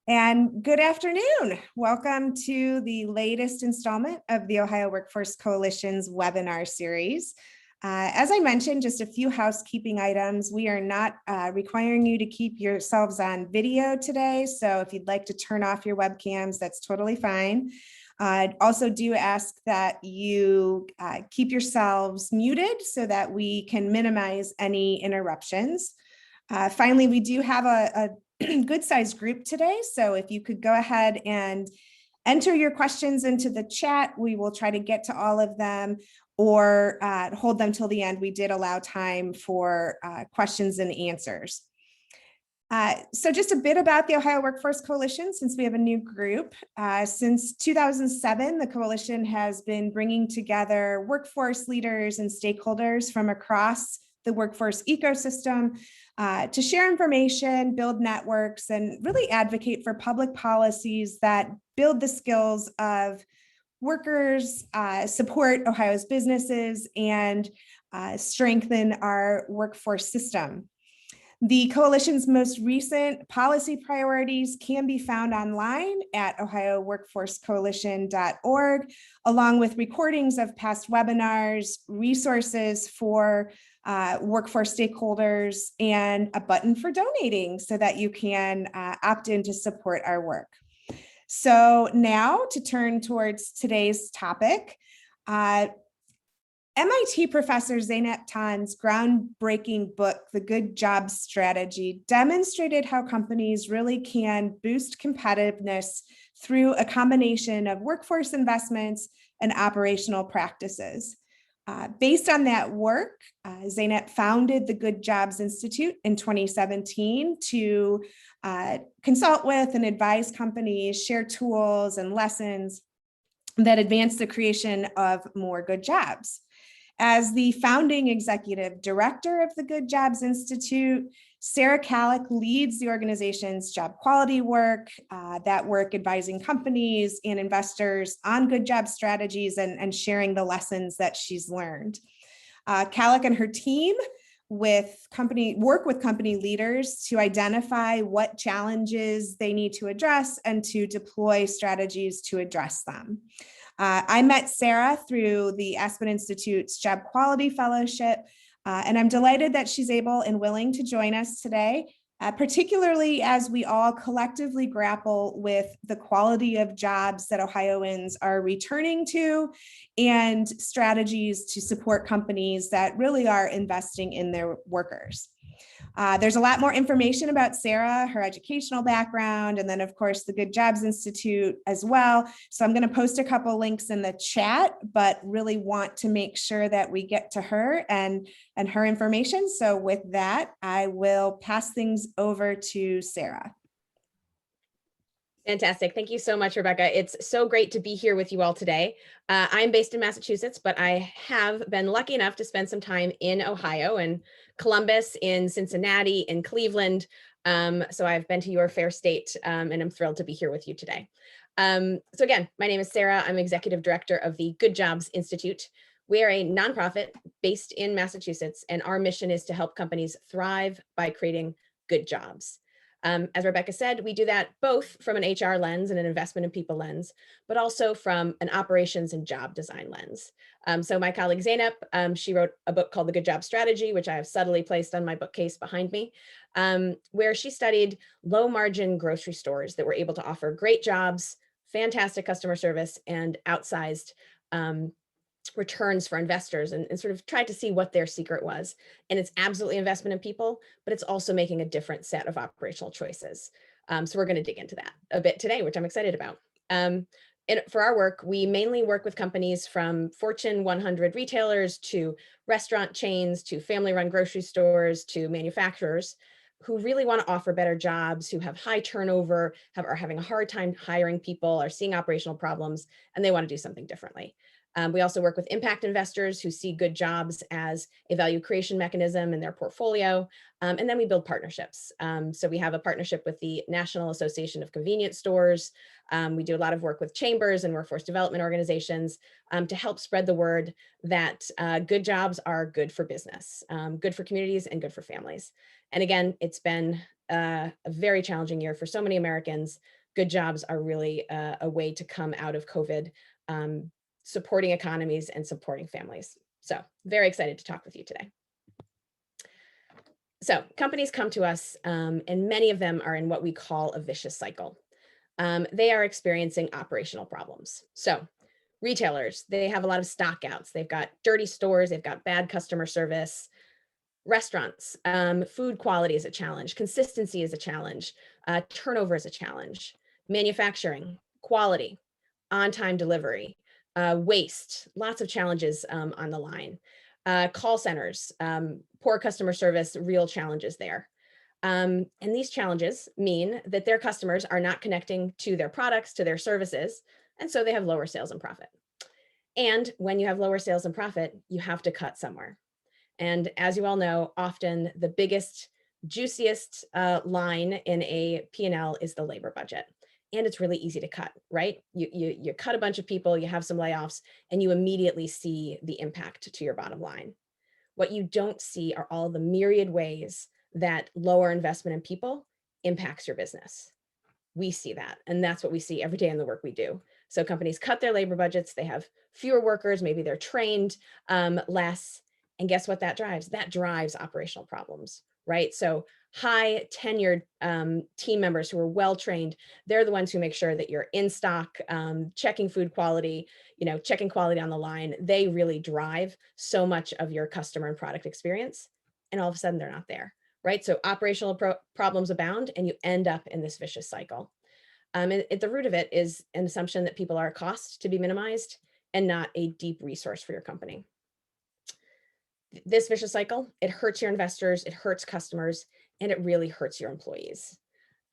And good afternoon. Welcome to the latest installment of the Ohio Workforce Coalition's webinar series. As I mentioned, just a few housekeeping items. We are not requiring you to keep yourselves on video today. So if you'd like to turn off your webcams, that's totally fine. I also do ask that you keep yourselves muted so that we can minimize any interruptions. Finally, we do have a good sized group today. So if you could go ahead and enter your questions into the chat, we will try to get to all of them or hold them till the end. We did allow time for questions and answers. So just a bit about the Ohio Workforce Coalition, since we have a new group. Since 2007, the coalition has been bringing together workforce leaders and stakeholders from across the workforce ecosystem to share information, build networks, and really advocate for public policies that build the skills of workers, support Ohio's businesses, and strengthen our workforce system. The coalition's most recent policy priorities can be found online at ohioworkforcecoalition.org, along with recordings of past webinars, resources for workforce stakeholders, and a button for donating so that you can opt in to support our work. So now to turn towards today's topic, MIT professor Zeynep Tan's groundbreaking book, The Good Jobs Strategy, demonstrated how companies really can boost competitiveness through a combination of workforce investments and operational practices. Based on that work, Zeynep founded the Good Jobs Institute in 2017 to consult with and advise companies, share tools and lessons that advance the creation of more good jobs. As the founding executive director of the Good Jobs Institute, Sarah Kalloch leads the organization's job quality work, that work advising companies and investors on good job strategies and sharing the lessons that she's learned. Kalloch and her team work with company leaders to identify what challenges they need to address and to deploy strategies to address them. I met Sarah through the Aspen Institute's Job Quality Fellowship, and I'm delighted that she's able and willing to join us today, particularly as we all collectively grapple with the quality of jobs that Ohioans are returning to and strategies to support companies that really are investing in their workers. There's a lot more information about Sarah, her educational background, and then of course the Good Jobs Institute as well. So I'm going to post a couple links in the chat, but really want to make sure that we get to her and her information. So with that, I will pass things over to Sarah. Fantastic. Thank you so much, Rebecca. It's so great to be here with you all today. I'm based in Massachusetts, but I have been lucky enough to spend some time in Ohio, in Columbus, in Cincinnati, in Cleveland. So I've been to your fair state, and I'm thrilled to be here with you today. So again, my name is Sarah. I'm executive director of the Good Jobs Institute. We are a nonprofit based in Massachusetts, and our mission is to help companies thrive by creating good jobs. As Rebecca said, we do that both from an HR lens and an investment in people lens, but also from an operations and job design lens. So my colleague Zeynep, she wrote a book called The Good Job Strategy, which I have subtly placed on my bookcase behind me, where she studied low margin grocery stores that were able to offer great jobs, fantastic customer service, and outsized returns for investors, and sort of tried to see what their secret was. And it's absolutely investment in people, but it's also making a different set of operational choices. So we're going to dig into that a bit today, which I'm excited about. And for our work, we mainly work with companies from Fortune 100 retailers to restaurant chains, to family-run grocery stores, to manufacturers who really want to offer better jobs, who have high turnover, are having a hard time hiring people, are seeing operational problems, and they want to do something differently. We also work with impact investors who see good jobs as a value creation mechanism in their portfolio. And then we build partnerships. So we have a partnership with the National Association of Convenience Stores. We do a lot of work with chambers and workforce development organizations to help spread the word that good jobs are good for business, good for communities, and good for families. And again, it's been a very challenging year for so many Americans. Good jobs are really a way to come out of COVID, supporting economies and supporting families. So very excited to talk with you today. So companies come to us, and many of them are in what we call a vicious cycle. They are experiencing operational problems. So retailers, they have a lot of stockouts. They've got dirty stores, they've got bad customer service. Restaurants, food quality is a challenge, consistency is a challenge, turnover is a challenge. Manufacturing, quality, on-time delivery, waste, lots of challenges on the line. Call centers, poor customer service, real challenges there. And these challenges mean that their customers are not connecting to their products, to their services, and so they have lower sales and profit. And when you have lower sales and profit, you have to cut somewhere. And as you all know, often the biggest, juiciest line in a P&L is the labor budget. And it's really easy to cut, right? You cut a bunch of people, you have some layoffs, and you immediately see the impact to your bottom line. What you don't see are all the myriad ways that lower investment in people impacts your business. We see that, and that's what we see every day in the work we do. So companies cut their labor budgets, they have fewer workers, maybe they're trained less, and guess what that drives? That drives operational problems, right? So high tenured team members who are well trained, they're the ones who make sure that you're in stock, checking food quality, checking quality on the line. They really drive so much of your customer and product experience, and all of a sudden they're not there, right? So operational problems abound, and you end up in this vicious cycle. And at the root of it is an assumption that people are a cost to be minimized and not a deep resource for your company. This vicious cycle, it hurts your investors, it hurts customers, and it really hurts your employees.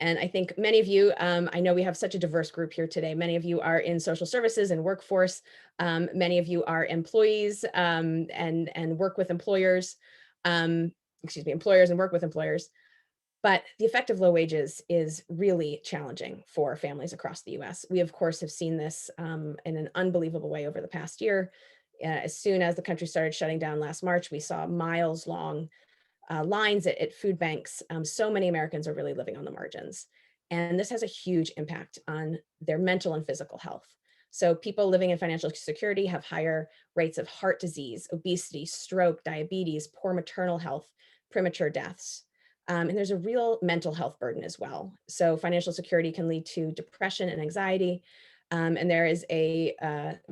And I think many of you, I know we have such a diverse group here today. Many of you are in social services and workforce. Many of you are employees and work with employers, employers and work with employers. But the effect of low wages is really challenging for families across the US. We, of course, have seen this in an unbelievable way over the past year. As soon as the country started shutting down last March, we saw miles long lines at food banks. So many Americans are really living on the margins. And this has a huge impact on their mental and physical health. So people living in financial security have higher rates of heart disease, obesity, stroke, diabetes, poor maternal health, premature deaths. And there's a real mental health burden as well. So financial security can lead to depression and anxiety. And there is a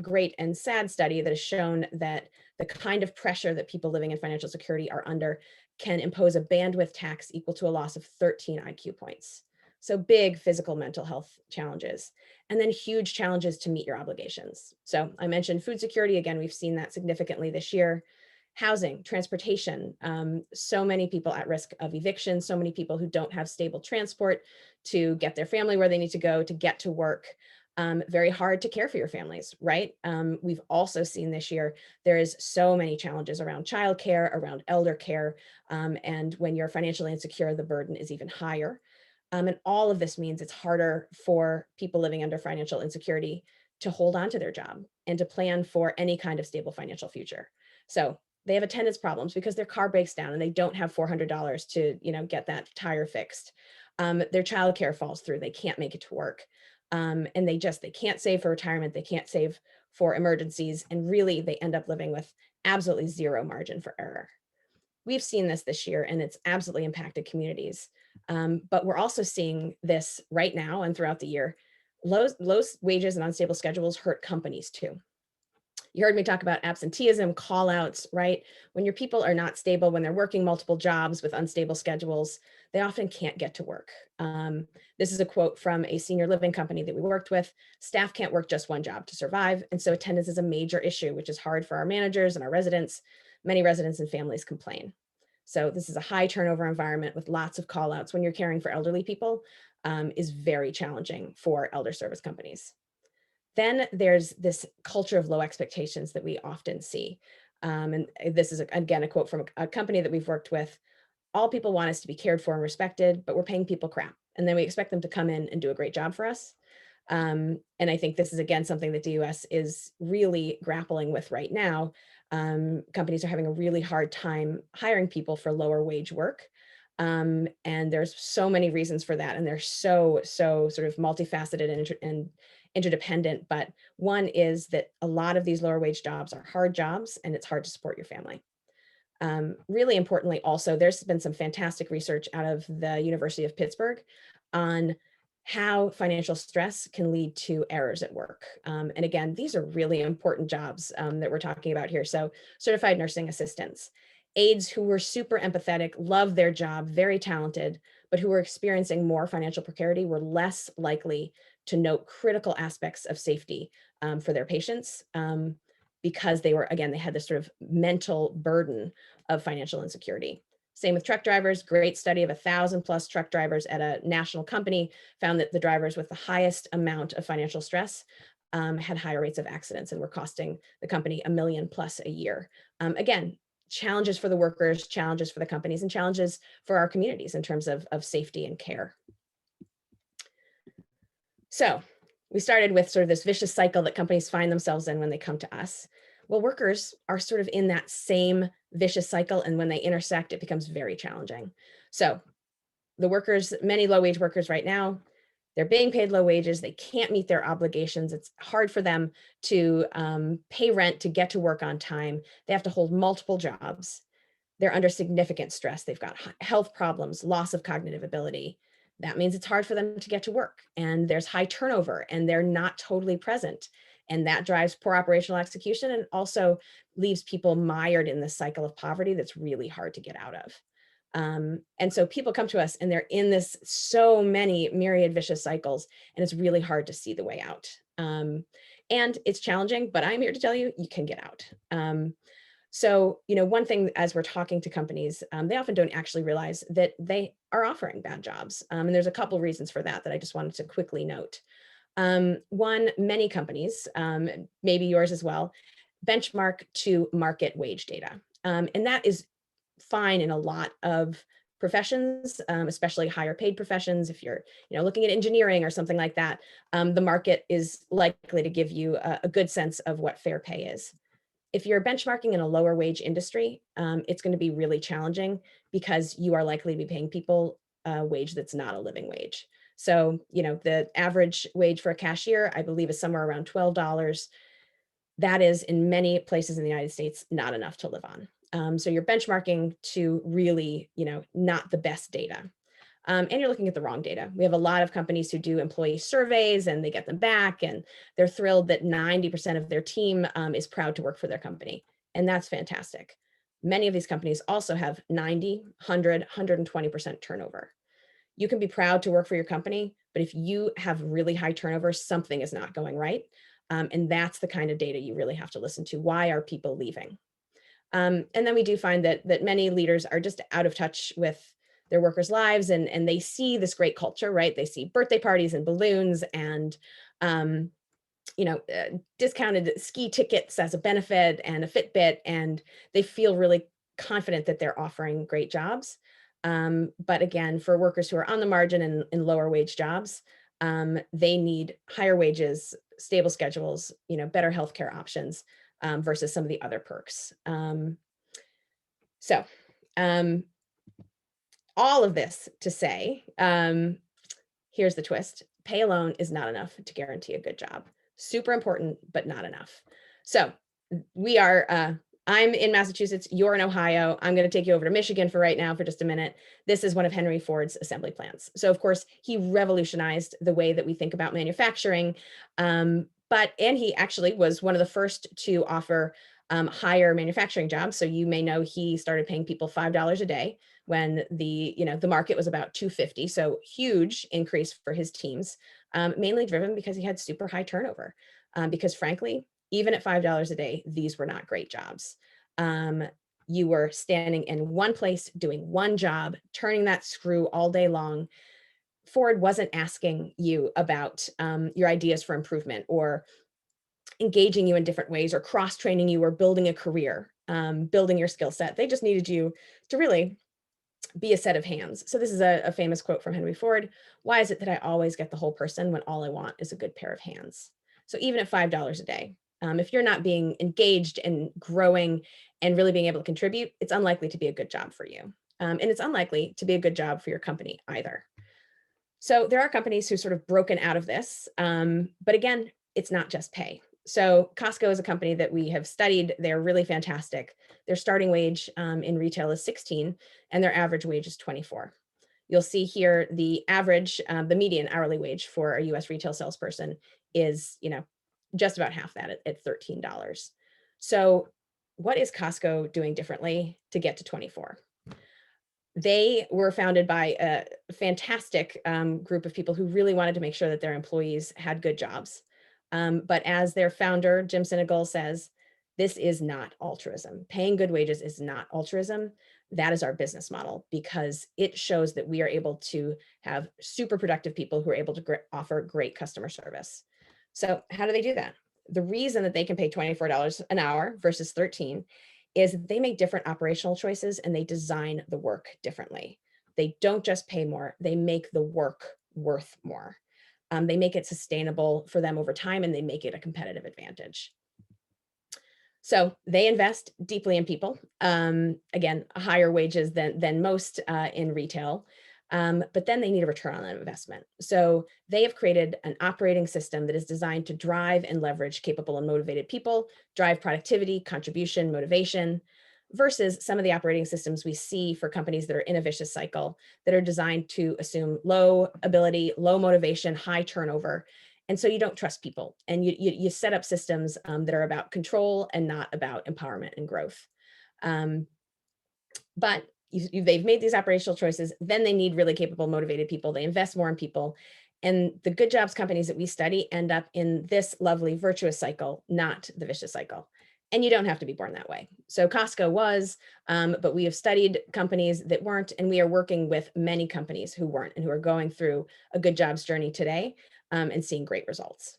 great and sad study that has shown that the kind of pressure that people living in financial security are under can impose a bandwidth tax equal to a loss of 13 IQ points. So big physical mental health challenges, and then huge challenges to meet your obligations. So I mentioned food security. Again, we've seen that significantly this year. Housing, transportation, so many people at risk of eviction, so many people who don't have stable transport to get their family where they need to go, to get to work. Very hard to care for your families, right? We've also seen this year, there is so many challenges around childcare, around elder care. And when you're financially insecure, the burden is even higher. And all of this means it's harder for people living under financial insecurity to hold on to their job and to plan for any kind of stable financial future. So they have attendance problems because their car breaks down and they don't have $400 to, get that tire fixed. Their childcare falls through. They can't make it to work. And they can't save for retirement. They can't save for emergencies. And really, they end up living with absolutely zero margin for error. We've seen this year, and it's absolutely impacted communities. But we're also seeing this right now and throughout the year. Low wages and unstable schedules hurt companies too. You heard me talk about absenteeism, call outs, right? When your people are not stable, when they're working multiple jobs with unstable schedules, they often can't get to work. This is a quote from a senior living company that we worked with. Staff can't work just one job to survive. And so attendance is a major issue, which is hard for our managers and our residents. Many residents and families complain. So this is a high turnover environment with lots of call outs when you're caring for elderly people, is very challenging for elder service companies. Then there's this culture of low expectations that we often see. And this is, again, a quote from a company that we've worked with. All people want us to be cared for and respected, but we're paying people crap. And then we expect them to come in and do a great job for us. And I think this is, again, something that the US is really grappling with right now. Companies are having a really hard time hiring people for lower wage work. And there's so many reasons for that. And they're so sort of multifaceted and interdependent. But one is that a lot of these lower wage jobs are hard jobs and it's hard to support your family. Really importantly, also, there's been some fantastic research out of the University of Pittsburgh on how financial stress can lead to errors at work. And again, these are really important jobs that we're talking about here. So certified nursing assistants, aides who were super empathetic, love their job, very talented, but who were experiencing more financial precarity were less likely to note critical aspects of safety for their patients because they were, again, they had this sort of mental burden of financial insecurity. Same with truck drivers. Great study of 1,000+ truck drivers at a national company found that the drivers with the highest amount of financial stress had higher rates of accidents and were costing the company $1 million+ a year. Again, challenges for the workers, challenges for the companies, and challenges for our communities in terms of safety and care. So we started with sort of this vicious cycle that companies find themselves in when they come to us. Well, workers are sort of in that same vicious cycle, and when they intersect, it becomes very challenging. So the workers, many low-wage workers right now, they're being paid low wages. They can't meet their obligations. It's hard for them to pay rent, to get to work on time. They have to hold multiple jobs. They're under significant stress. They've got health problems, loss of cognitive ability. That means it's hard for them to get to work, and there's high turnover, and they're not totally present. And that drives poor operational execution and also leaves people mired in this cycle of poverty that's really hard to get out of. And so people come to us and they're in this so many myriad vicious cycles, and it's really hard to see the way out. And it's challenging, but I'm here to tell you, you can get out. So, one thing as we're talking to companies, they often don't actually realize that they are offering bad jobs. And there's a couple reasons for that I just wanted to quickly note. One, many companies, maybe yours as well, benchmark to market wage data. And that is fine in a lot of professions, especially higher paid professions. If you're looking at engineering or something like that, the market is likely to give you a good sense of what fair pay is. If you're benchmarking in a lower wage industry, it's going to be really challenging because you are likely to be paying people a wage that's not a living wage. So, the average wage for a cashier, I believe, is somewhere around $12. That is, in many places in the United States, not enough to live on. So you're benchmarking to really, not the best data. And you're looking at the wrong data. We have a lot of companies who do employee surveys and they get them back and they're thrilled that 90% of their team is proud to work for their company. And that's fantastic. Many of these companies also have 90, 100, 120% turnover. You can be proud to work for your company, but if you have really high turnover, something is not going right. And that's the kind of data you really have to listen to. Why are people leaving? And then we do find that many leaders are just out of touch with their workers' lives, and they see this great culture, right? They see birthday parties and balloons and discounted ski tickets as a benefit and a Fitbit, and they feel really confident that they're offering great jobs. But again, for workers who are on the margin and in lower wage jobs, they need higher wages, stable schedules, better healthcare options versus some of the other perks. So all of this to say, here's the twist. Pay alone is not enough to guarantee a good job. Super important, but not enough. So we are, I'm in Massachusetts, you're in Ohio. I'm going to take you over to Michigan for right now for just a minute. This is one of Henry Ford's assembly plants. So of course, he revolutionized the way that we think about manufacturing. And he actually was one of the first to offer higher manufacturing jobs. So you may know he started paying people $5 a day when the market was about $2.50. So huge increase for his teams, mainly driven because he had super high turnover. Because frankly, even at $5 a day, these were not great jobs. You were standing in one place, doing one job, turning that screw all day long. Ford wasn't asking you about your ideas for improvement or engaging you in different ways or cross-training you or building a career, building your skill set. They just needed you to really be a set of hands. So this is a famous quote from Henry Ford. Why is it that I always get the whole person when all I want is a good pair of hands? So even at $5 a day, if you're not being engaged and growing and really being able to contribute, it's unlikely to be a good job for you. And it's unlikely to be a good job for your company either. So there are companies who sort of broken out of this. But again, it's not just pay. So Costco is a company that we have studied. They're really fantastic. Their starting wage in retail is 16 and their average wage is 24. You'll see here the average, the median hourly wage for a US retail salesperson is, just about half that at $13. So what is Costco doing differently to get to 24? They were founded by a fantastic group of people who really wanted to make sure that their employees had good jobs. But as their founder, Jim Sinegal, says, this is not altruism. Paying good wages is not altruism. That is our business model because it shows that we are able to have super productive people who are able to offer great customer service. So how do they do that? The reason that they can pay $24 an hour versus 13 is they make different operational choices and they design the work differently. They don't just pay more, they make the work worth more. They make it sustainable for them over time and they make it a competitive advantage. So they invest deeply in people. Again, higher wages than most in retail, but then they need a return on that investment. So they have created an operating system that is designed to drive and leverage capable and motivated people, drive productivity, contribution, motivation, versus some of the operating systems we see for companies that are in a vicious cycle that are designed to assume low ability, low motivation, high turnover. And so you don't trust people and you set up systems that are about control and not about empowerment and growth. But they've made these operational choices, then they need really capable, motivated people. They invest more in people. And the good jobs companies that we study end up in this lovely virtuous cycle, not the vicious cycle. And you don't have to be born that way. So Costco was, but we have studied companies that weren't, and we are working with many companies who weren't and who are going through a good jobs journey today and seeing great results.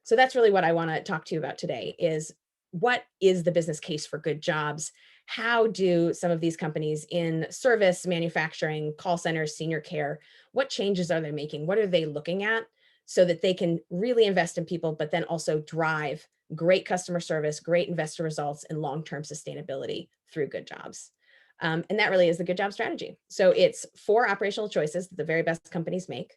So that's really what I want to talk to you about today is what is the business case for good jobs? How do some of these companies in service, manufacturing, call centers, senior care, what changes are they making? What are they looking at so that they can really invest in people, but then also drive great customer service, great investor results, and long-term sustainability through good jobs? And that really is the good job strategy. So it's 4 operational choices that the very best companies make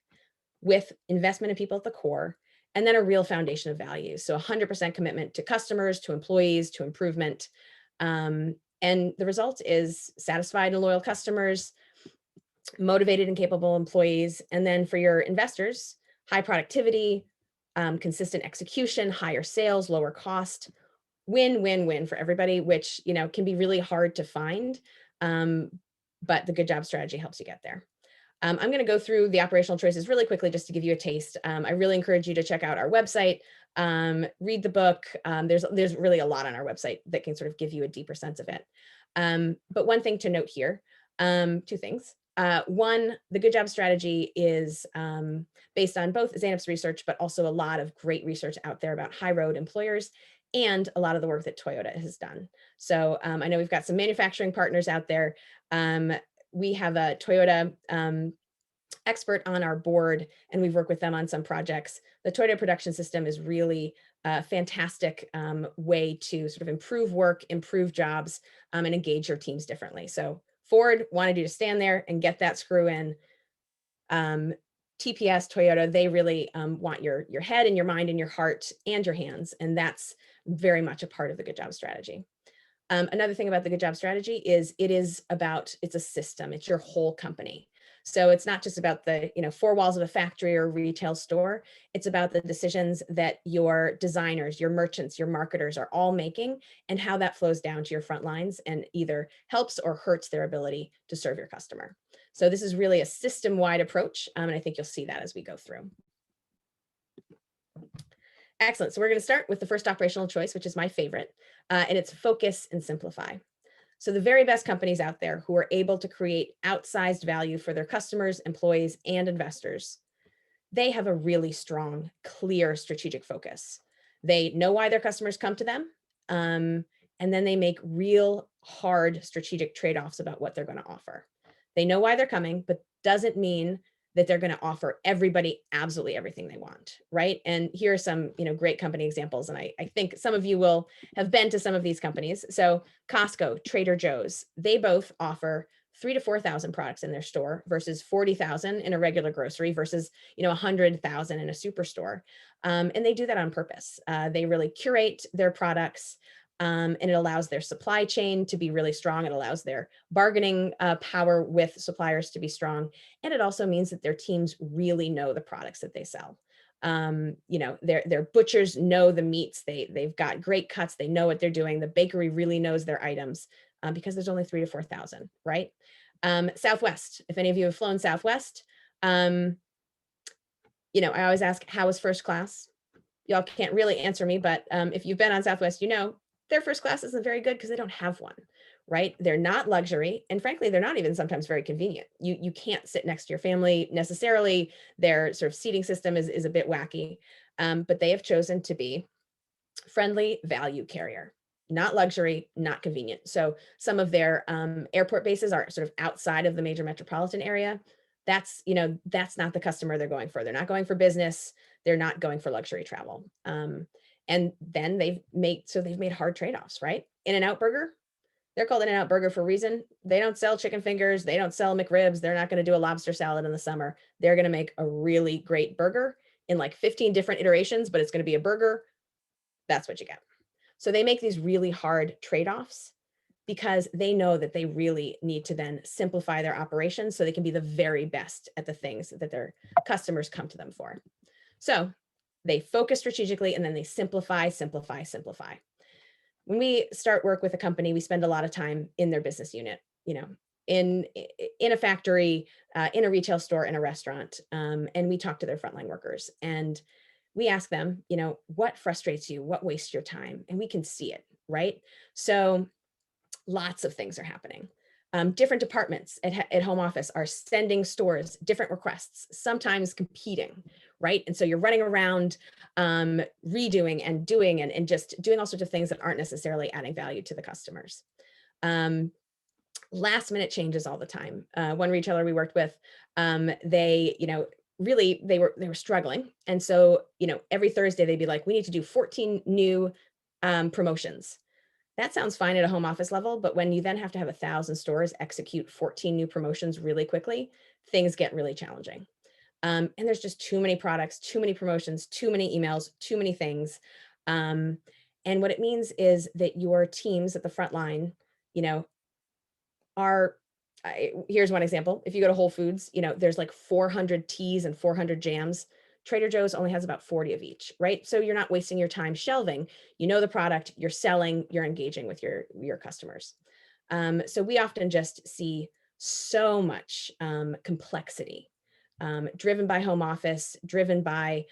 with investment in people at the core, and then a real foundation of values. So 100% commitment to customers, to employees, to improvement. And the result is satisfied and loyal customers, motivated and capable employees. And then for your investors, high productivity, consistent execution, higher sales, lower cost, win, win, win for everybody, which, can be really hard to find. But the good job strategy helps you get there. I'm going to go through the operational choices really quickly just to give you a taste. I really encourage you to check out our website, read the book. There's really a lot on our website that can sort of give you a deeper sense of it. But one thing to note here, 2 things. One, the good job strategy is based on both Zanup's research, but also a lot of great research out there about high road employers and a lot of the work that Toyota has done. So I know we've got some manufacturing partners out there. We have a Toyota expert on our board, and we've worked with them on some projects. The Toyota production system is really a fantastic way to sort of improve work, improve jobs, and engage your teams differently. So Ford wanted you to stand there and get that screw in. TPS, Toyota, they really want your head and your mind and your heart and your hands, and that's very much a part of the good job strategy. Another thing about the good job strategy is it's a system, it's your whole company. So it's not just about the 4 walls of a factory or retail store. It's about the decisions that your designers, your merchants, your marketers are all making and how that flows down to your front lines and either helps or hurts their ability to serve your customer. So this is really a system-wide approach, and I think you'll see that as we go through. Excellent. So we're going to start with the first operational choice, which is my favorite, and it's focus and simplify. So the very best companies out there who are able to create outsized value for their customers, employees, and investors, they have a really strong, clear strategic focus. They know why their customers come to them, and then they make real hard strategic trade-offs about what they're going to offer. They know why they're coming, but doesn't mean that they're going to offer everybody absolutely everything they want, right? And here are some, great company examples. And I think some of you will have been to some of these companies. So Costco, Trader Joe's, they both offer 3 to 4,000 products in their store versus 40,000 in a regular grocery versus 100,000 in a superstore. And they do that on purpose. They really curate their products, and it allows their supply chain to be really strong. It allows their bargaining power with suppliers to be strong. And it also means that their teams really know the products that they sell. Their butchers know the meats. They've got great cuts. They know what they're doing. The bakery really knows their items, because there's only 3 to 4,000, right? Southwest, if any of you have flown Southwest, I always ask, how was first class? Y'all can't really answer me, but if you've been on Southwest, their first class isn't very good because they don't have one, right? They're not luxury. And frankly, they're not even sometimes very convenient. You can't sit next to your family necessarily. Their sort of seating system is a bit wacky, but they have chosen to be friendly value carrier, not luxury, not convenient. So some of their airport bases are sort of outside of the major metropolitan area. That's not the customer they're going for. They're not going for business. They're not going for luxury travel. And then they've made hard trade-offs, right? In-N-Out Burger, they're called In-N-Out Burger for a reason. They don't sell chicken fingers. They don't sell McRibs. They're not going to do a lobster salad in the summer. They're going to make a really great burger in like 15 different iterations, but it's going to be a burger. That's what you get. So they make these really hard trade-offs because they know that they really need to then simplify their operations so they can be the very best at the things that their customers come to them for. So they focus strategically and then they simplify. When we start work with a company, we spend a lot of time in their business unit, in a factory, in a retail store, in a restaurant, and we talk to their frontline workers and we ask them, what frustrates you, what wastes your time, and we can see it, right? So lots of things are happening. Different departments at home office are sending stores different requests, sometimes competing, right? And so you're running around redoing and doing and just doing all sorts of things that aren't necessarily adding value to the customers. Last minute changes all the time. One retailer we worked with, they were struggling. And so, every Thursday they'd be like, we need to do 14 new promotions. That sounds fine at a home office level, but when you then have to have 1,000 stores execute 14 new promotions really quickly, things get really challenging. And there's just too many products, too many promotions, too many emails, too many things. And what it means is that your teams at the front line, here's one example. If you go to Whole Foods, there's like 400 teas and 400 jams. Trader Joe's only has about 40 of each, right? So you're not wasting your time shelving. The product, you're selling, you're engaging with your customers. So we often just see so much complexity, driven by home office, driven by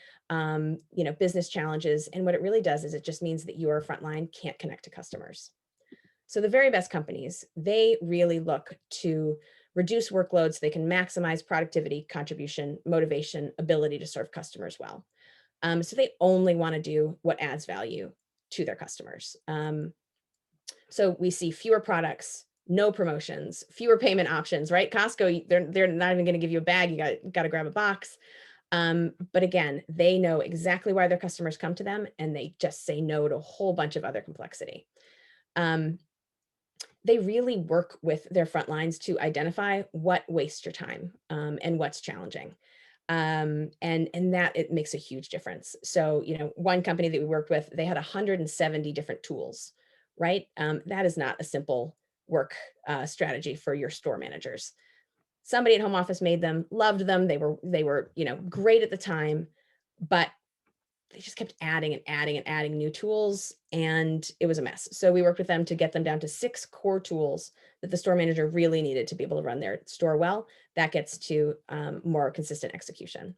business challenges. And what it really does is it just means that your frontline can't connect to customers. So the very best companies, they really look to reduce workloads. They can maximize productivity, contribution, motivation, ability to serve customers well. So they only want to do what adds value to their customers. So we see fewer products, no promotions, fewer payment options, right? Costco, they're not even going to give you a bag. You got to grab a box. But again, they know exactly why their customers come to them, and they just say no to a whole bunch of other complexity. They really work with their front lines to identify what wastes your time, and what's challenging. And that it makes a huge difference. So, one company that we worked with, they had 170 different tools, right? That is not a simple work strategy for your store managers. Somebody at home office made them, loved them. They were great at the time, but they just kept adding new tools, and it was a mess. So we worked with them to get them down to 6 core tools that the store manager really needed to be able to run their store well. That gets to more consistent execution.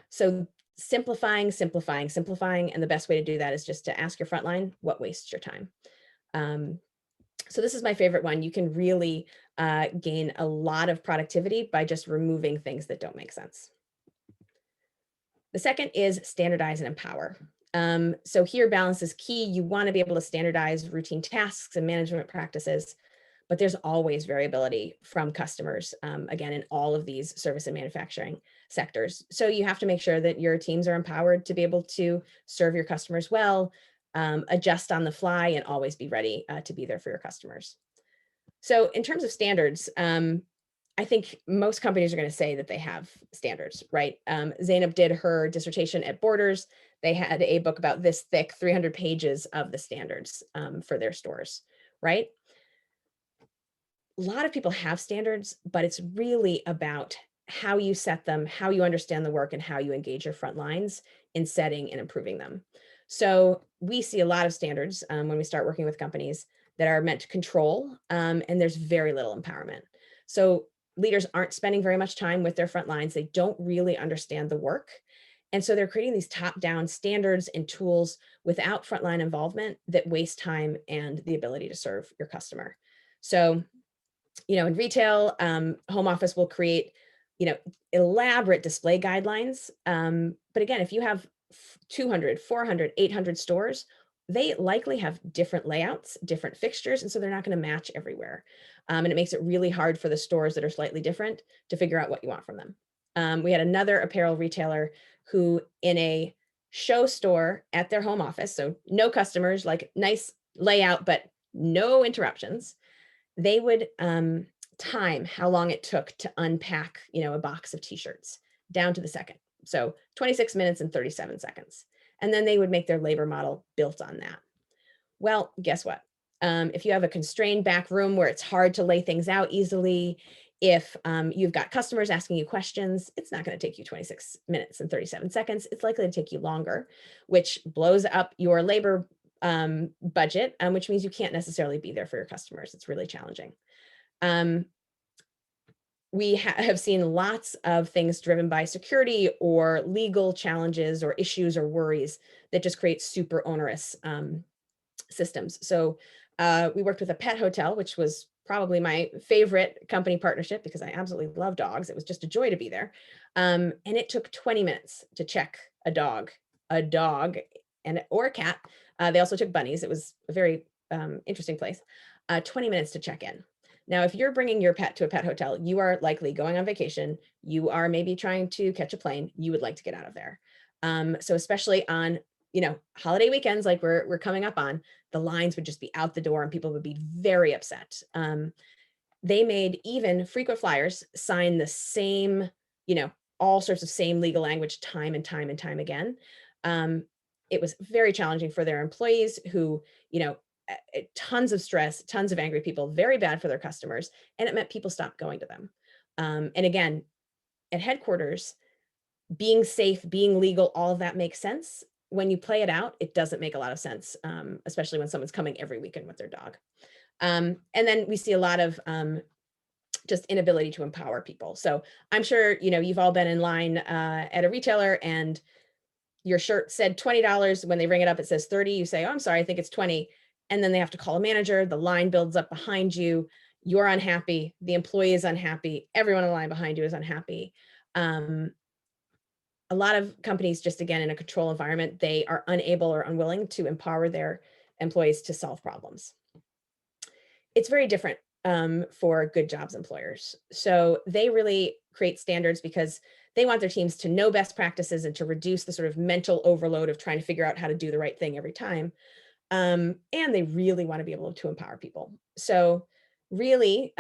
So simplifying. And the best way to do that is just to ask your frontline, what wastes your time? So this is my favorite one. You can really gain a lot of productivity by just removing things that don't make sense. The second is standardize and empower. So here balance is key. You want to be able to standardize routine tasks and management practices, but there's always variability from customers, again, in all of these service and manufacturing sectors. So you have to make sure that your teams are empowered to be able to serve your customers well, adjust on the fly, and always be ready to be there for your customers. So in terms of standards, I think most companies are going to say that they have standards, right? Zainab did her dissertation at Borders. They had a book about this thick, 300 pages of the standards for their stores, right? A lot of people have standards, but it's really about how you set them, how you understand the work, and how you engage your front lines in setting and improving them. So we see a lot of standards when we start working with companies that are meant to control, and there's very little empowerment. So leaders aren't spending very much time with their front lines. They don't really understand the work. And so they're creating these top-down standards and tools without frontline involvement that waste time and the ability to serve your customer. So in retail, home office will create, elaborate display guidelines. But again, if you have 200, 400, 800 stores, they likely have different layouts, different fixtures, and so they're not going to match everywhere. And it makes it really hard for the stores that are slightly different to figure out what you want from them. We had another apparel retailer who, in a show store at their home office, so no customers, like nice layout, but no interruptions, they would time how long it took to unpack, a box of t-shirts down to the second. So 26 minutes and 37 seconds. And then they would make their labor model built on that. Well, guess what? If you have a constrained back room where it's hard to lay things out easily, if you've got customers asking you questions, it's not going to take you 26 minutes and 37 seconds. It's likely to take you longer, which blows up your labor budget, which means you can't necessarily be there for your customers. It's really challenging. We have seen lots of things driven by security or legal challenges or issues or worries that just create super onerous systems. So we worked with a pet hotel, which was probably my favorite company partnership because I absolutely love dogs. It was just a joy to be there. And it took 20 minutes to check a dog, or a cat. They also took bunnies. It was a very interesting place. 20 minutes to check in. Now, if you're bringing your pet to a pet hotel, you are likely going on vacation. You are maybe trying to catch a plane. You would like to get out of there. So especially on, holiday weekends, like we're coming up on, the lines would just be out the door and people would be very upset. They made even frequent flyers sign the same, all sorts of same legal language time and time and time again. It was very challenging for their employees who, tons of stress, tons of angry people, very bad for their customers. And it meant people stopped going to them. And again, at headquarters, being safe, being legal, all of that makes sense. When you play it out, it doesn't make a lot of sense, especially when someone's coming every weekend with their dog. And then we see a lot of just inability to empower people. So I'm sure, you've all been in line at a retailer and your shirt said $20. When they ring it up, it says 30. You say, oh, I'm sorry, I think it's 20. And then they have to call a manager. The line builds up behind you. You're unhappy. The employee is unhappy. Everyone in the line behind you is unhappy. A lot of companies, just again, in a control environment, they are unable or unwilling to empower their employees to solve problems. It's very different for good jobs employers. So they really create standards because they want their teams to know best practices and to reduce the sort of mental overload of trying to figure out how to do the right thing every time. And they really want to be able to empower people. So really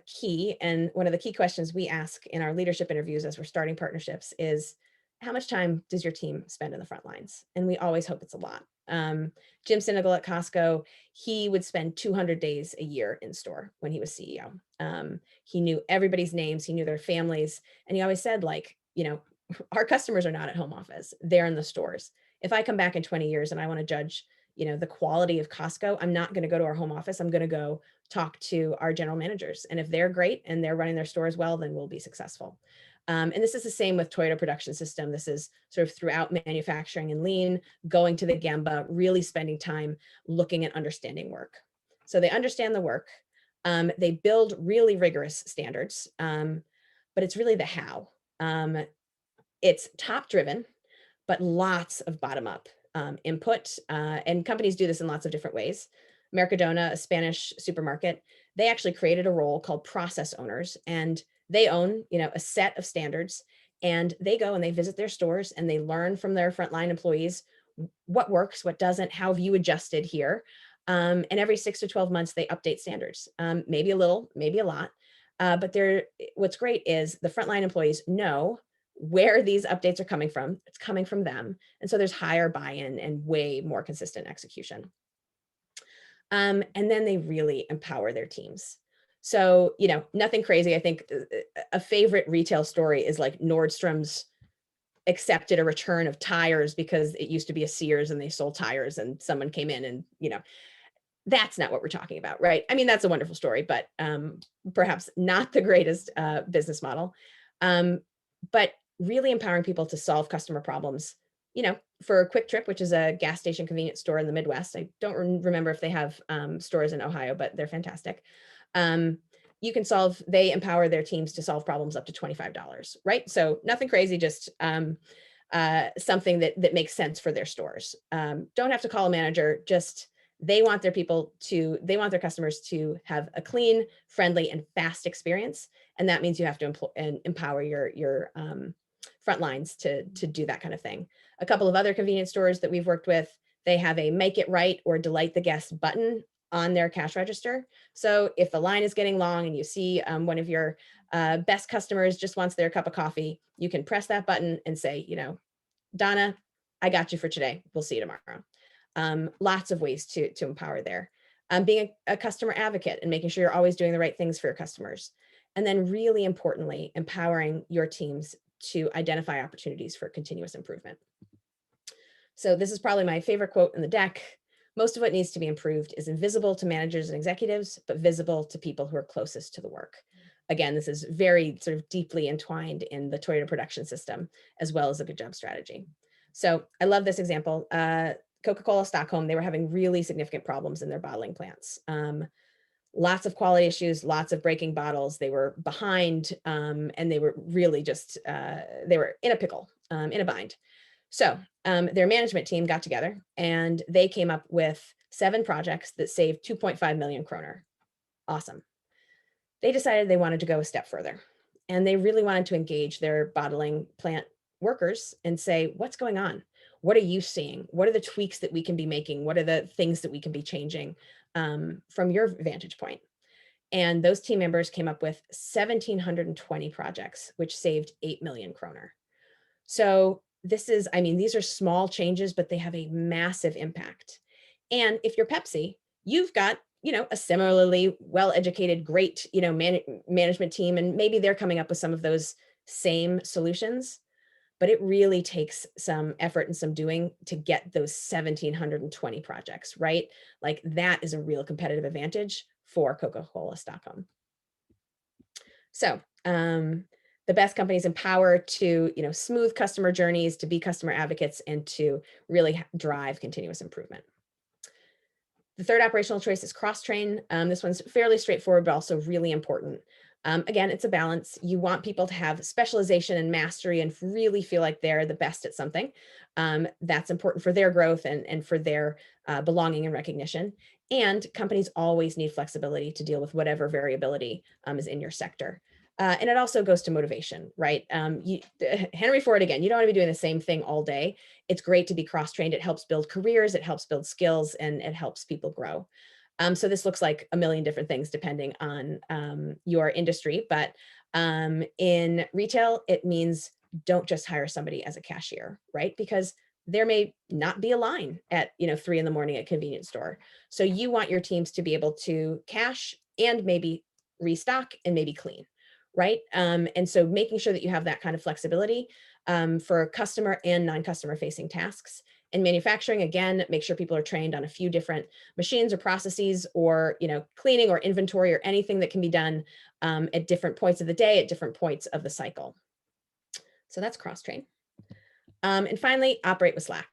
key, and one of the key questions we ask in our leadership interviews as we're starting partnerships is, how much time does your team spend in the front lines? And we always hope it's a lot. Jim Sinegal at Costco, he would spend 200 days a year in store when he was CEO. He knew everybody's names, he knew their families, and he always said, like, our customers are not at home office, they're in the stores. If I come back in 20 years and I want to judge, the quality of Costco, I'm not going to go to our home office. I'm going to go talk to our general managers. And if they're great and they're running their stores well, then we'll be successful. And this is the same with Toyota Production System. This is sort of throughout manufacturing and lean, going to the Gemba, really spending time looking at understanding work. So they understand the work. They build really rigorous standards, but it's really the how. It's top driven, but lots of bottom up input. And companies do this in lots of different ways. Mercadona, a Spanish supermarket, they actually created a role called process owners, and they own, a set of standards, and they go and they visit their stores and they learn from their frontline employees what works, what doesn't, how have you adjusted here? And every 6 to 12 months, they update standards, maybe a little, maybe a lot. But what's great is the frontline employees know where these updates are coming from. It's coming from them. And so there's higher buy-in and way more consistent execution. And then they really empower their teams. So, nothing crazy. I think a favorite retail story is like Nordstrom's accepted a return of tires because it used to be a Sears and they sold tires and someone came in and, that's not what we're talking about, right? I mean, that's a wonderful story, but perhaps not the greatest business model. But really empowering people to solve customer problems, for Quick Trip, which is a gas station convenience store in the Midwest. I don't remember if they have stores in Ohio, but they're fantastic. They empower their teams to solve problems up to $25, right? So nothing crazy, just something that makes sense for their stores. Don't have to call a manager, just they want their customers to have a clean, friendly, and fast experience. And that means you have to empower your front lines to do that kind of thing. A couple of other convenience stores that we've worked with, they have a make it right or delight the guest button on their cash register. So if the line is getting long and you see one of your best customers just wants their cup of coffee, you can press that button and say, Donna, I got you for today. We'll see you tomorrow. Lots of ways to empower there. Being a customer advocate and making sure you're always doing the right things for your customers. And then really importantly, empowering your teams to identify opportunities for continuous improvement. So this is probably my favorite quote in the deck. Most of what needs to be improved is invisible to managers and executives, but visible to people who are closest to the work. Again, this is very sort of deeply entwined in the Toyota production system, as well as a good job strategy. So I love this example. Coca-Cola Stockholm, they were having really significant problems in their bottling plants. Lots of quality issues, lots of breaking bottles. They were behind, and they were really just, they were in a pickle, in a bind. So their management team got together and they came up with 7 projects that saved 2.5 million kroner. Awesome. They decided they wanted to go a step further, and they really wanted to engage their bottling plant workers and say, what's going on? What are you seeing? What are the tweaks that we can be making? What are the things that we can be changing from your vantage point? And those team members came up with 1,720 projects, which saved 8 million kroner. So these are small changes, but they have a massive impact. And if you're Pepsi, you've got, a similarly well-educated, great, management team, and maybe they're coming up with some of those same solutions. But it really takes some effort and some doing to get those 1,720 projects, right? Like that is a real competitive advantage for Coca-Cola Stockholm. So the best companies empower to, smooth customer journeys, to be customer advocates, and to really drive continuous improvement. The third operational choice is crosstrain. This one's fairly straightforward, but also really important. Again, it's a balance. You want people to have specialization and mastery and really feel like they're the best at something. That's important for their growth and for their belonging and recognition. And companies always need flexibility to deal with whatever variability is in your sector. And it also goes to motivation, right? Henry Ford, again, you don't want to be doing the same thing all day. It's great to be cross-trained. It helps build careers, it helps build skills, and it helps people grow. So this looks like a million different things depending on your industry, but in retail, it means don't just hire somebody as a cashier, right? Because there may not be a line at 3 in the morning at a convenience store. So you want your teams to be able to cash and maybe restock and maybe clean, right? And so making sure that you have that kind of flexibility for customer and non-customer facing tasks. In manufacturing, again, make sure people are trained on a few different machines or processes or, cleaning or inventory or anything that can be done at different points of the day, at different points of the cycle. So that's cross-train. And finally, operate with Slack.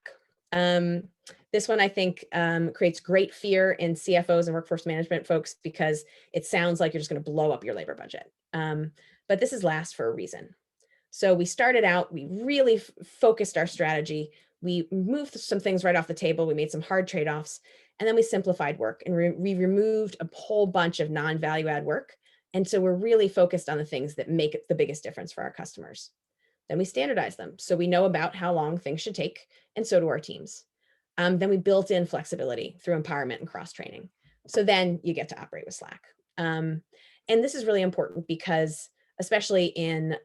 This one, I think, creates great fear in CFOs and workforce management folks because it sounds like you're just going to blow up your labor budget. But this is last for a reason. So we started out, we really focused our strategy. We moved some things right off the table. We made some hard trade-offs, and then we simplified work and we removed a whole bunch of non-value add work. And so we're really focused on the things that make the biggest difference for our customers. Then we standardize them. So we know about how long things should take, and so do our teams. Then we built in flexibility through empowerment and cross-training. So then you get to operate with Slack. And this is really important because, especially in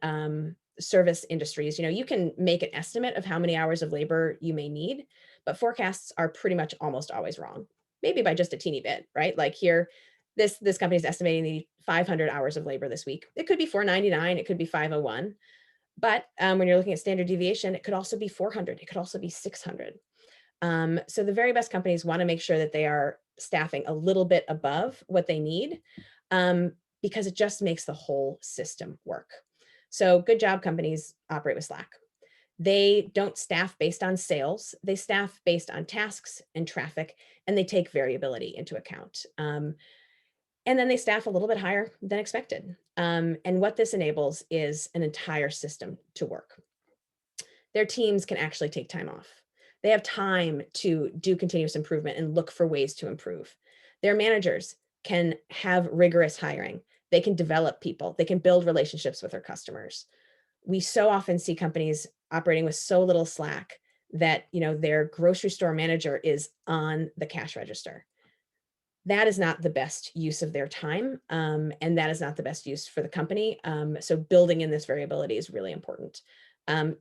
service industries, you can make an estimate of how many hours of labor you may need, but forecasts are pretty much almost always wrong, maybe by just a teeny bit, right? Like here, this company is estimating they need 500 hours of labor this week. It could be 499, it could be 501. But when you're looking at standard deviation, it could also be 400, it could also be 600. So the very best companies want to make sure that they are staffing a little bit above what they need, because it just makes the whole system work. So good job companies operate with Slack. They don't staff based on sales. They staff based on tasks and traffic, and they take variability into account. And then they staff a little bit higher than expected. And what this enables is an entire system to work. Their teams can actually take time off. They have time to do continuous improvement and look for ways to improve. Their managers can have rigorous hiring. They can develop people. They can build relationships with their customers. We so often see companies operating with so little slack that their grocery store manager is on the cash register. That is not the best use of their time, and that is not the best use for the company. So building in this variability is really important.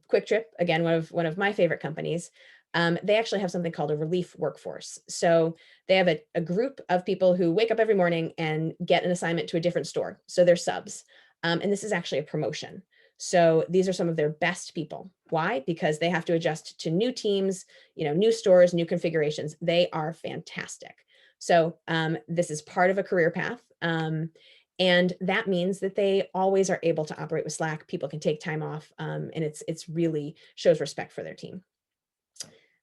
Quick Trip, again, one of my favorite companies, they actually have something called a relief workforce. So they have a group of people who wake up every morning and get an assignment to a different store. So they're subs. And this is actually a promotion. So these are some of their best people. Why? Because they have to adjust to new teams, new stores, new configurations. They are fantastic. So this is part of a career path. And that means that they always are able to operate with Slack. People can take time off, and it's really shows respect for their team.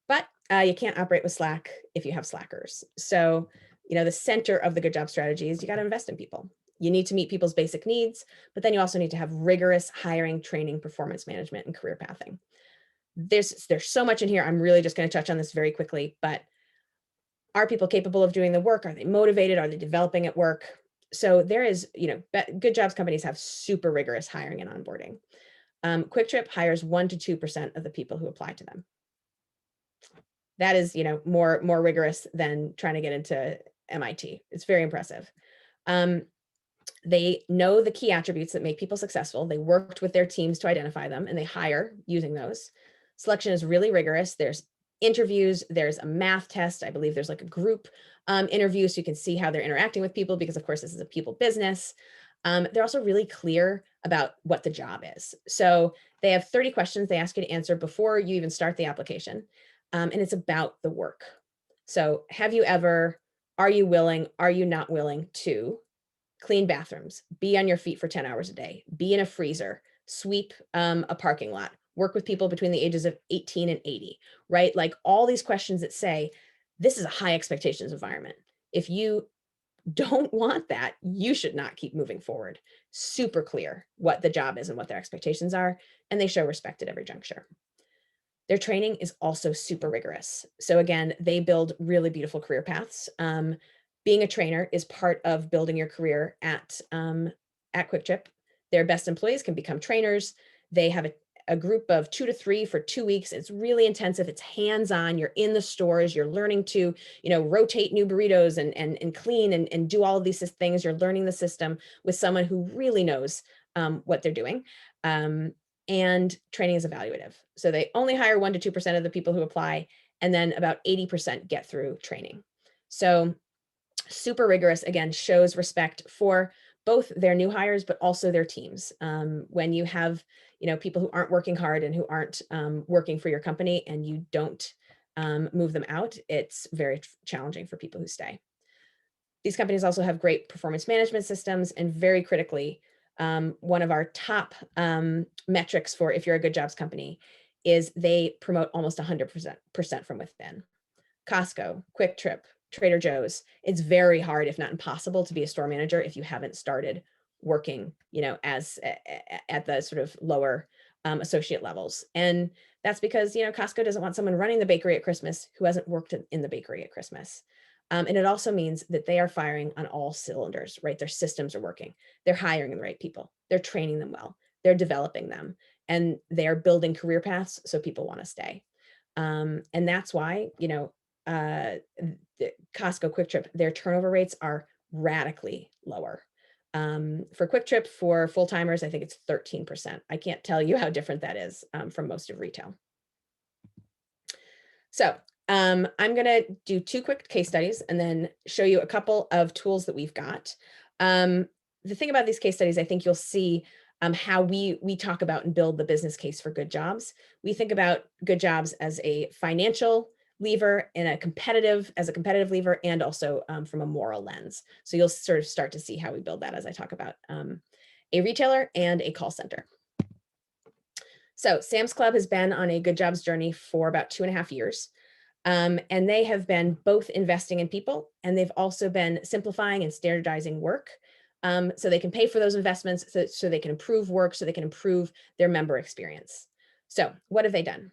But you can't operate with Slack if you have slackers. So, the center of the good job strategy is you got to invest in people. You need to meet people's basic needs, but then you also need to have rigorous hiring, training, performance management, and career pathing. There's so much in here. I'm really just going to touch on this very quickly, but are people capable of doing the work? Are they motivated? Are they developing at work? So there is, good jobs companies have super rigorous hiring and onboarding. Quick Trip hires 1% to 2% of the people who apply to them. That is, more rigorous than trying to get into MIT. It's very impressive. They know the key attributes that make people successful. They worked with their teams to identify them, and they hire using those. Selection is really rigorous. There's interviews, there's a math test. I believe there's like a group interview, so you can see how they're interacting with people, because of course this is a people business. They're also really clear about what the job is. So they have 30 questions they ask you to answer before you even start the application. And it's about the work. So are you willing, are you not willing to clean bathrooms, be on your feet for 10 hours a day, be in a freezer, sweep a parking lot, work with people between the ages of 18 and 80, right? Like all these questions that say, this is a high expectations environment. If you don't want that, you should not keep moving forward. Super clear what the job is and what their expectations are, and they show respect at every juncture. Their training is also super rigorous. So again, they build really beautiful career paths. Being a trainer is part of building your career at Quick Trip. Their best employees can become trainers. They have a group of 2 to 3 for 2 weeks. It's really intensive. It's hands-on. You're in the stores. You're learning to, rotate new burritos and clean and do all of these things. You're learning the system with someone who really knows what they're doing. And training is evaluative. So they only hire 1% to 2% of the people who apply, and then about 80% get through training. So super rigorous, again, shows respect for both their new hires, but also their teams. When you have, people who aren't working hard and who aren't working for your company, and you don't move them out, it's very challenging for people who stay. These companies also have great performance management systems, and very critically, one of our top metrics for if you're a good jobs company is they promote almost 100% from within. Costco, Quick Trip, Trader Joe's. It's very hard, if not impossible, to be a store manager if you haven't started working, as at the sort of lower associate levels. And that's because, Costco doesn't want someone running the bakery at Christmas who hasn't worked in the bakery at Christmas. And it also means that they are firing on all cylinders, right? Their systems are working. They're hiring the right people. They're training them well. They're developing them, and they are building career paths so people want to stay. And that's why, Costco, Quick Trip, their turnover rates are radically lower. For Quick Trip, for full-timers, I think it's 13%. I can't tell you how different that is from most of retail. So I'm going to do 2 quick case studies and then show you a couple of tools that we've got. The thing about these case studies, I think you'll see how we talk about and build the business case for Good Jobs. We think about Good Jobs as a financial lever and a competitive lever, and also from a moral lens. So you'll sort of start to see how we build that as I talk about a retailer and a call center. So Sam's Club has been on a Good Jobs journey for about 2.5 years. And they have been both investing in people, and they've also been simplifying and standardizing work. So they can pay for those investments, so they can improve work, so they can improve their member experience. So what have they done?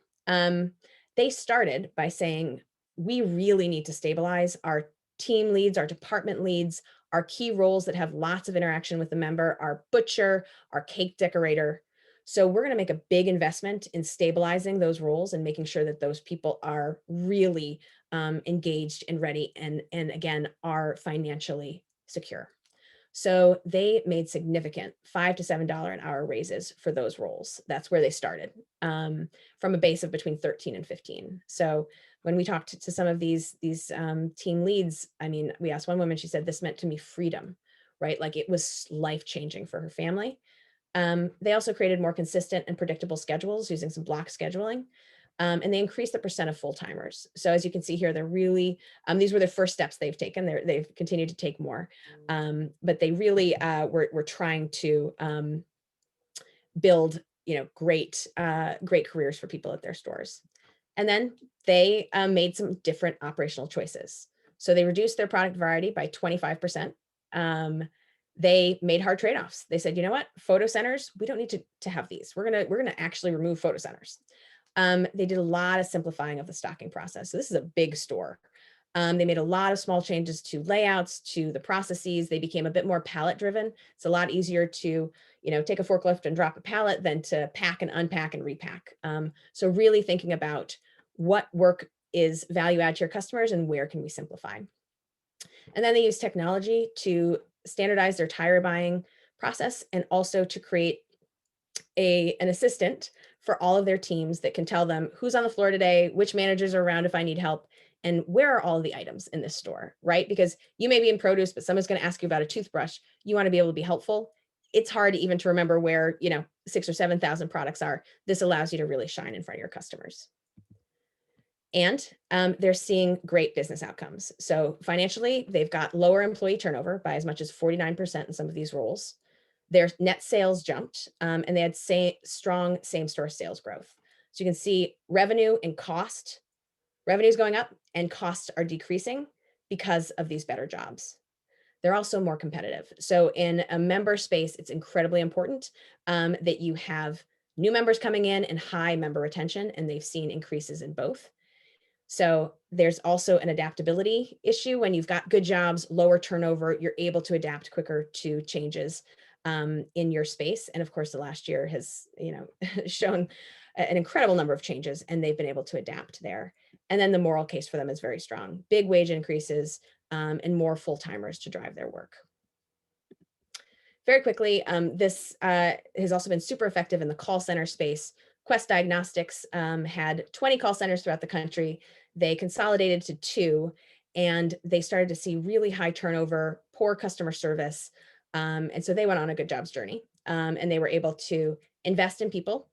They started by saying, we really need to stabilize our team leads, our department leads, our key roles that have lots of interaction with the member, our butcher, our cake decorator. So we're going to make a big investment in stabilizing those roles and making sure that those people are really engaged and ready, and again, are financially secure. So they made significant $5 to $7 an hour raises for those roles. That's where they started, from a base of between 13 and 15. So when we talked to some of these team leads, I mean, we asked one woman, she said, this meant to me freedom, right? Like it was life-changing for her family. They also created more consistent and predictable schedules using some block scheduling. And they increased the percent of full-timers. So as you can see here, they're really, these were the first steps they've taken. They've continued to take more, but they really were trying to build, great careers for people at their stores. And then they made some different operational choices. So they reduced their product variety by 25%. They made hard trade-offs. They said, you know what, photo centers, we don't need to have these. We're gonna actually remove photo centers. They did a lot of simplifying of the stocking process. So this is a big store. They made a lot of small changes to layouts, to the processes. They became a bit more pallet driven. It's a lot easier to, take a forklift and drop a pallet than to pack and unpack and repack. So really thinking about what work is value add to your customers and where can we simplify. And then they use technology to standardize their tire buying process, and also to create an assistant for all of their teams that can tell them who's on the floor today, which managers are around if I need help, and where are all the items in this store, right? Because you may be in produce, but someone's going to ask you about a toothbrush. You want to be able to be helpful. It's hard even to remember where, 6,000 or 7,000 products are. This allows you to really shine in front of your customers. And they're seeing great business outcomes. So financially, they've got lower employee turnover by as much as 49% in some of these roles. Their net sales jumped, and they had strong same-store sales growth. So you can see revenue and cost. Revenue is going up and costs are decreasing because of these better jobs. They're also more competitive. So in a member space, it's incredibly important that you have new members coming in and high member retention, and they've seen increases in both. So there's also an adaptability issue. When you've got good jobs, lower turnover, you're able to adapt quicker to changes in your space. And of course, the last year has, shown an incredible number of changes, and they've been able to adapt there. And then the moral case for them is very strong. Big wage increases and more full-timers to drive their work. Very quickly, this has also been super effective in the call center space. Quest Diagnostics had 20 call centers throughout the country. They consolidated to 2, and they started to see really high turnover, poor customer service. And so they went on a Good Jobs journey, and they were able to invest in people,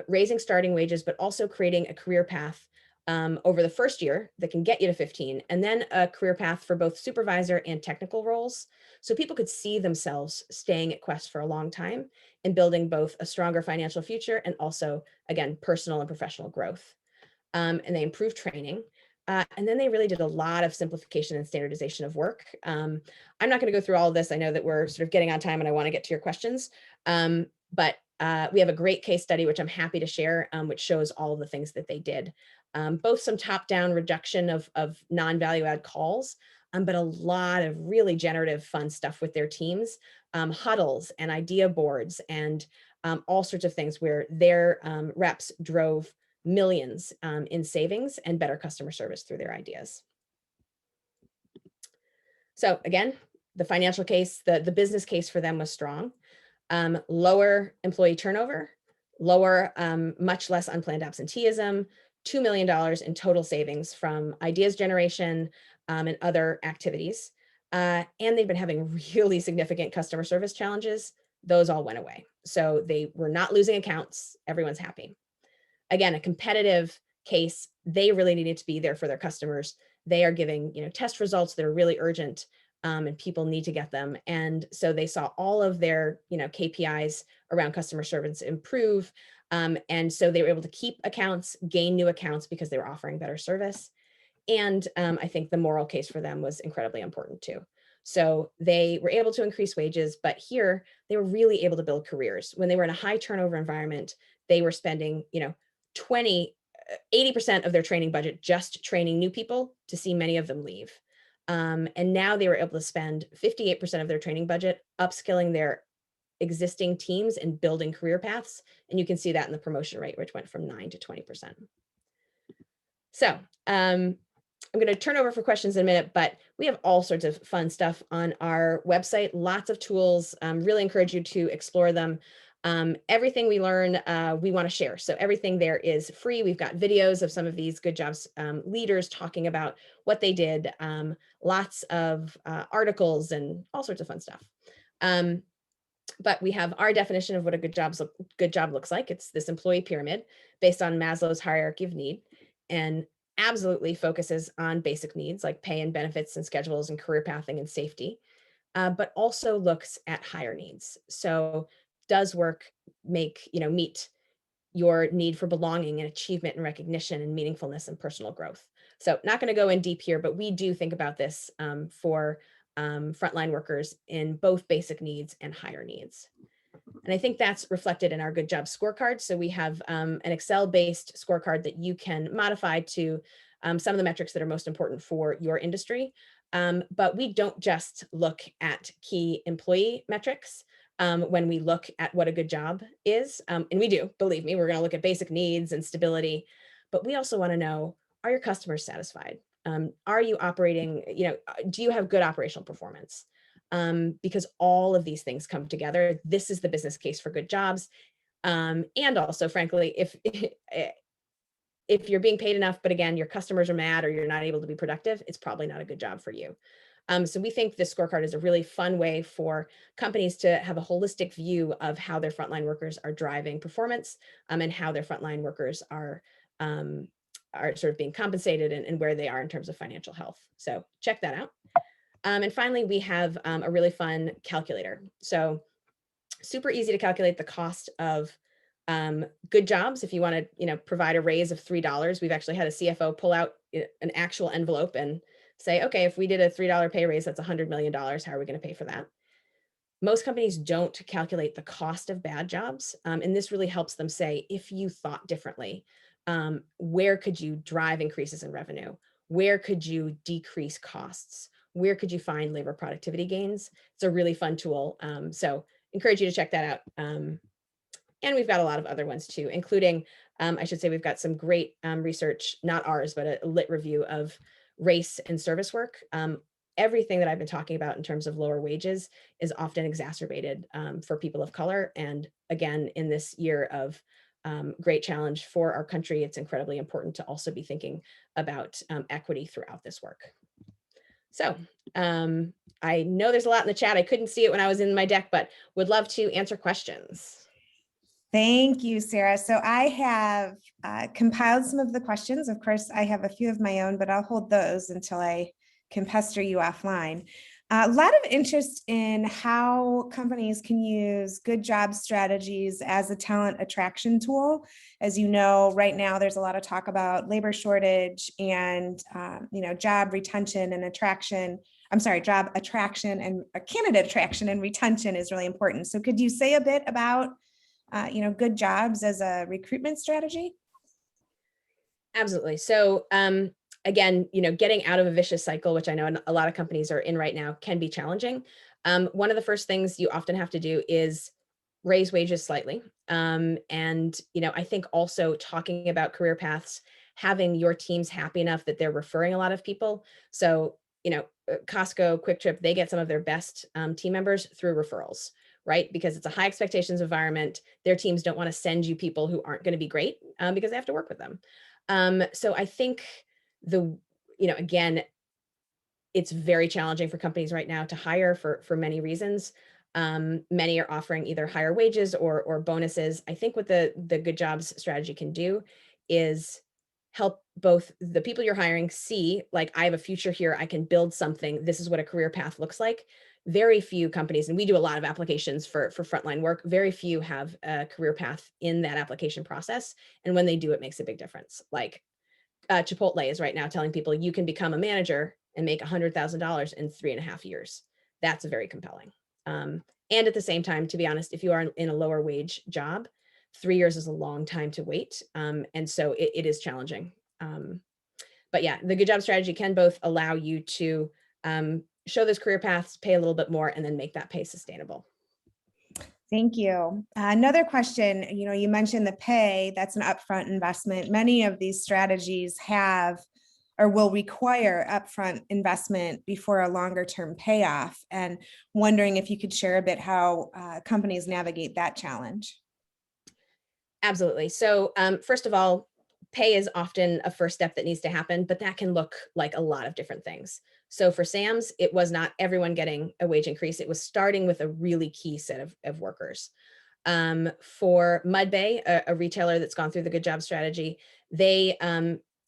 raising starting wages, but also creating a career path over the first year that can get you to 15, and then a career path for both supervisor and technical roles. So people could see themselves staying at Quest for a long time and building both a stronger financial future and also, again, personal and professional growth. And they improved training. And then they really did a lot of simplification and standardization of work. I'm not going to go through all of this. I know that we're sort of getting on time and I want to get to your questions. But we have a great case study, which I'm happy to share, which shows all of the things that they did. Both some top-down reduction of non-value add calls, but a lot of really generative, fun stuff with their teams, huddles and idea boards and all sorts of things where their reps drove millions in savings and better customer service through their ideas. So again, the financial case, the business case for them was strong. Lower employee turnover, lower, much less unplanned absenteeism, $2 million in total savings from ideas generation and other activities. And they've been having really significant customer service challenges. Those all went away. So they were not losing accounts. Everyone's happy. Again, a competitive case. They really needed to be there for their customers. They are giving, test results that are really urgent. And people need to get them. And so they saw all of their, KPIs around customer service improve. And so they were able to keep accounts, gain new accounts because they were offering better service. And I think the moral case for them was incredibly important too. So they were able to increase wages, but here they were really able to build careers. When they were in a high turnover environment, they were spending, 80% of their training budget just training new people, to see many of them leave. And now they were able to spend 58% of their training budget upskilling their existing teams and building career paths. And you can see that in the promotion rate, which went from 9 to 20%. So I'm going to turn over for questions in a minute, but we have all sorts of fun stuff on our website, lots of tools. Really encourage you to explore them. Everything we learn, we want to share. So everything there is free. We've got videos of some of these Good Jobs leaders talking about what they did, lots of articles and all sorts of fun stuff. But we have our definition of what a good job looks like. It's this employee pyramid based on Maslow's hierarchy of need, and absolutely focuses on basic needs like pay and benefits and schedules and career pathing and safety, but also looks at higher needs. So does work meet your need for belonging and achievement and recognition and meaningfulness and personal growth? So not going to go in deep here, but we do think about this for frontline workers in both basic needs and higher needs. And I think that's reflected in our Good Job Scorecard. So we have an Excel-based scorecard that you can modify to some of the metrics that are most important for your industry. But we don't just look at key employee metrics when we look at what a good job is. And we do, believe me, we're going to look at basic needs and stability. But we also want to know, are your customers satisfied? Are you operating, do you have good operational performance? Because all of these things come together. This is the business case for good jobs. And also, frankly, if you're being paid enough, but again, your customers are mad or you're not able to be productive, it's probably not a good job for you. So we think this scorecard is a really fun way for companies to have a holistic view of how their frontline workers are driving performance, and how their frontline workers are sort of being compensated and where they are in terms of financial health. So check that out. And finally, we have a really fun calculator. So super easy to calculate the cost of good jobs. If you want to, provide a raise of $3, we've actually had a CFO pull out an actual envelope and say, okay, if we did a $3 pay raise, that's $100 million. How are we going to pay for that? Most companies don't calculate the cost of bad jobs. And this really helps them say, if you thought differently, where could you drive increases in revenue? Where could you decrease costs? Where could you find labor productivity gains? It's a really fun tool. So encourage you to check that out. And we've got a lot of other ones too, including, I should say, we've got some great research, not ours, but a lit review of race and service work. Everything that I've been talking about in terms of lower wages is often exacerbated for people of color. And again, in this year of great challenge for our country, it's incredibly important to also be thinking about equity throughout this work. So I know there's a lot in the chat. I couldn't see it when I was in my deck, but would love to answer questions. Thank you, Sarah. So I have compiled some of the questions. Of course, I have a few of my own, but I'll hold those until I can pester you offline. A lot of interest in how companies can use good job strategies as a talent attraction tool. As you know, right now, there's a lot of talk about labor shortage and job retention and attraction. I'm sorry, job attraction and candidate attraction and retention is really important. So could you say a bit about good jobs as a recruitment strategy? Absolutely. So again, getting out of a vicious cycle, which I know a lot of companies are in right now, can be challenging. One of the first things you often have to do is raise wages slightly. And, I think also talking about career paths, having your teams happy enough that they're referring a lot of people. So, Costco, Quick Trip, they get some of their best team members through referrals, right? Because it's a high expectations environment. Their teams don't want to send you people who aren't going to be great because they have to work with them. So I think again, it's very challenging for companies right now to hire for many reasons. Many are offering either higher wages or bonuses. I think what the Good Jobs strategy can do is help both the people you're hiring see, like, I have a future here, I can build something, this is what a career path looks like. Very few companies, and we do a lot of applications for frontline work, very few have a career path in that application process. And when they do, it makes a big difference. Like, Chipotle is right now telling people you can become a manager and make $100,000 in 3.5 years. That's very compelling. And at the same time, to be honest, if you are in a lower wage job, 3 years is a long time to wait. And so it is challenging. But yeah, the Good Job strategy can both allow you to show those career paths, pay a little bit more, and then make that pay sustainable. Thank you. Another question, you mentioned the pay, that's an upfront investment. Many of these strategies have or will require upfront investment before a longer term payoff. And wondering if you could share a bit how companies navigate that challenge. Absolutely. So first of all, pay is often a first step that needs to happen, but that can look like a lot of different things. So for Sam's, it was not everyone getting a wage increase. It was starting with a really key set of workers. For Mudbay, a retailer that's gone through the Good Job strategy, they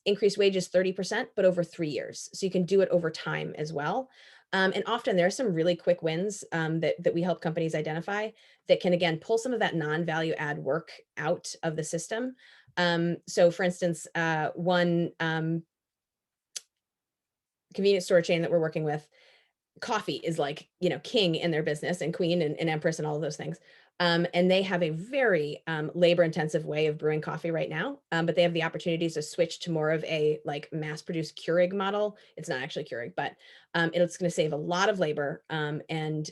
increased wages 30%, but over 3 years. So you can do it over time as well. And often there are some really quick wins that we help companies identify that can, again, pull some of that non-value add work out of the system. So for instance, one convenience store chain that we're working with, coffee is like, king in their business, and queen and empress and all of those things. And they have a very labor intensive way of brewing coffee right now. But they have the opportunities to switch to more of a like mass produced Keurig model. It's not actually Keurig, but it's going to save a lot of labor. And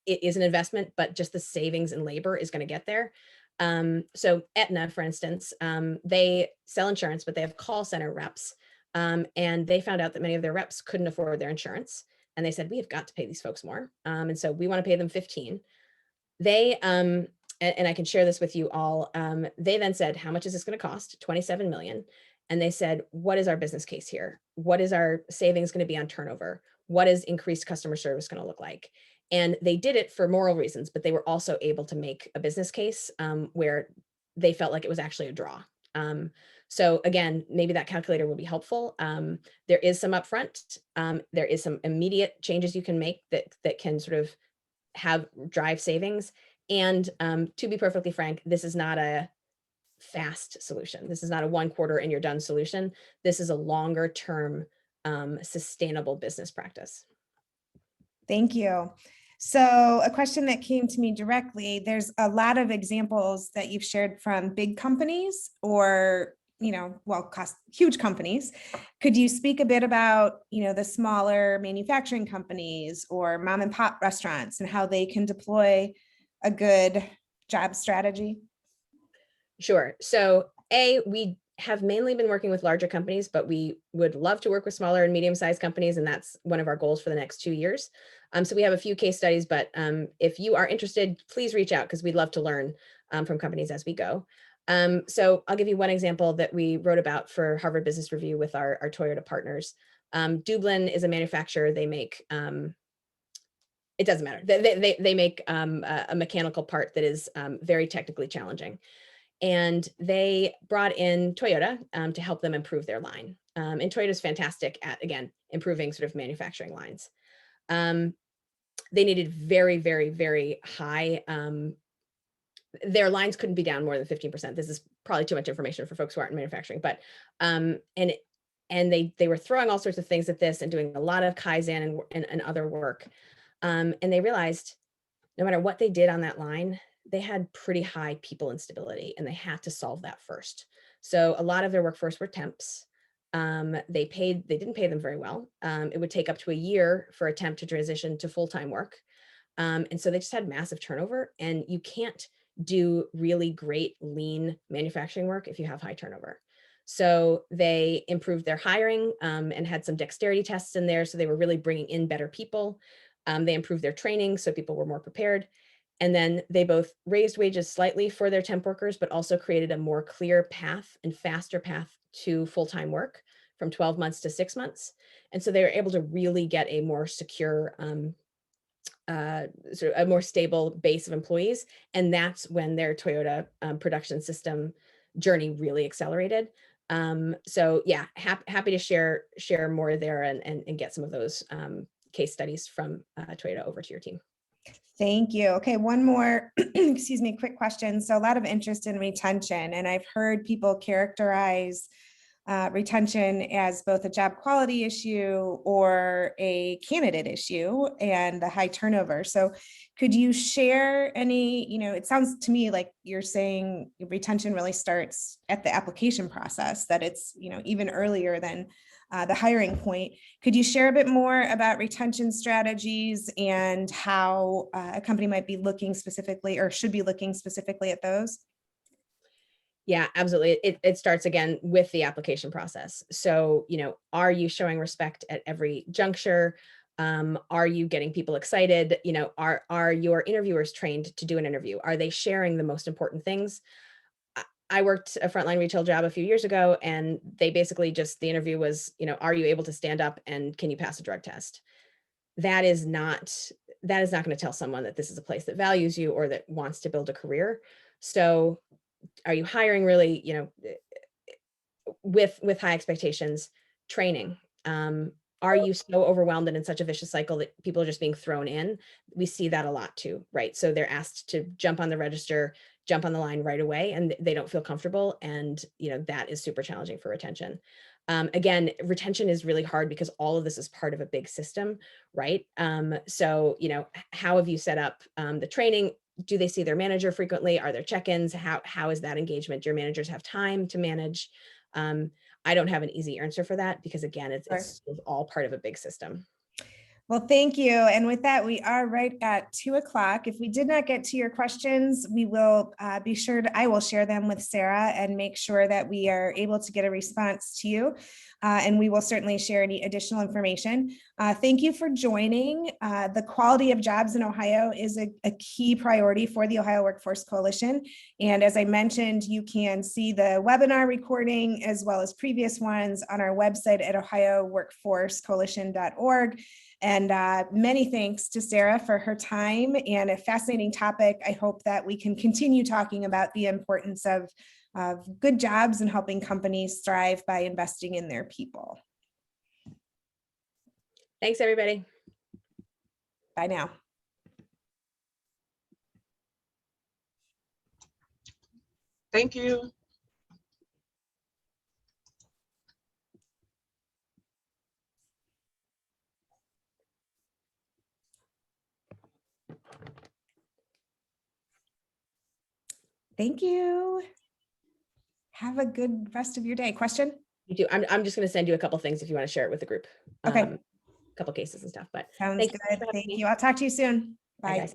it is an investment, but just the savings in labor is going to get there. So Aetna, for instance, they sell insurance, but they have call center reps. And they found out that many of their reps couldn't afford their insurance. And they said, we have got to pay these folks more. And so we want to pay them 15. They, and I can share this with you all. They then said, how much is this going to cost? 27 million. And they said, what is our business case here? What is our savings going to be on turnover? What is increased customer service going to look like? And they did it for moral reasons, but they were also able to make a business case where they felt like it was actually a draw. So again, maybe that calculator will be helpful. There is some upfront. There is some immediate changes you can make that can sort of drive savings. And to be perfectly frank, this is not a fast solution. This is not a 1 quarter and you're done solution. This is a longer term sustainable business practice. Thank you. So a question that came to me directly, there's a lot of examples that you've shared from big companies or, huge companies. Could you speak a bit about, the smaller manufacturing companies or mom and pop restaurants and how they can deploy a good job strategy? Sure. So we have mainly been working with larger companies, but we would love to work with smaller and medium-sized companies, and that's one of our goals for the next 2 years. So we have a few case studies, but if you are interested, please reach out because we'd love to learn from companies as we go. So I'll give you one example that we wrote about for Harvard Business Review with our Toyota partners. Dublin is a manufacturer. They make, it doesn't matter. They make a mechanical part that is very technically challenging. And they brought in Toyota to help them improve their line. And Toyota is fantastic at, again, improving sort of manufacturing lines. They needed very, very, very high, their lines couldn't be down more than 15%. This is probably too much information for folks who aren't in manufacturing, but, and they were throwing all sorts of things at this and doing a lot of Kaizen and other work. And they realized no matter what they did on that line, they had pretty high people instability and they had to solve that first. So a lot of their workforce were temps. They didn't pay them very well. It would take up to a year for a temp to transition to full-time work. And so they just had massive turnover, and you can't do really great lean manufacturing work if you have high turnover. So they improved their hiring and had some dexterity tests in there. So they were really bringing in better people. They improved their training so people were more prepared. And then they both raised wages slightly for their temp workers, but also created a more clear path and faster path to full-time work from 12 months to 6 months. And so they were able to really get a more secure, sort of a more stable base of employees. And that's when their Toyota production system journey really accelerated. So yeah, happy to share more there and get some of those case studies from Toyota over to your team. Thank you. Okay, one more, excuse me, quick question. So a lot of interest in retention, and I've heard people characterize retention as both a job quality issue or a candidate issue and the high turnover. So could you share any, it sounds to me like you're saying retention really starts at the application process, that it's, even earlier than the hiring point. Could you share a bit more about retention strategies and how a company might be looking specifically or should be looking specifically at those? Yeah, absolutely. It starts again with the application process. So, are you showing respect at every juncture? Are you getting people excited? Are your interviewers trained to do an interview? Are they sharing the most important things? I worked a frontline retail job a few years ago, and they basically just, the interview was, are you able to stand up and can you pass a drug test? That is not going to tell someone that this is a place that values you or that wants to build a career. So are you hiring really, with high expectations? Training. Are you so overwhelmed and in such a vicious cycle that people are just being thrown in? We see that a lot too, right? So they're asked to jump on the register, jump on the line right away, and they don't feel comfortable. And, that is super challenging for retention. Again, retention is really hard because all of this is part of a big system, right? So, how have you set up the training? Do they see their manager frequently? Are there check-ins? How is that engagement? Do your managers have time to manage? I don't have an easy answer for that because again, it's all part of a big system. Well, thank you. And with that, we are right at 2:00. If we did not get to your questions, we will be sure I will share them with Sarah and make sure that we are able to get a response to you. And we will certainly share any additional information. Thank you for joining. The quality of jobs in Ohio is a key priority for the Ohio Workforce Coalition. And as I mentioned, you can see the webinar recording as well as previous ones on our website at ohioworkforcecoalition.org. And many thanks to Sarah for her time and a fascinating topic. I hope that we can continue talking about the importance of good jobs and helping companies thrive by investing in their people. Thanks, everybody. Bye now. Thank you. Thank you. Have a good rest of your day. Question? You do. I'm just going to send you a couple things if you want to share it with the group. Okay. A couple cases and stuff, but sounds good. Thank you. I'll talk to you soon. Bye. Bye, guys.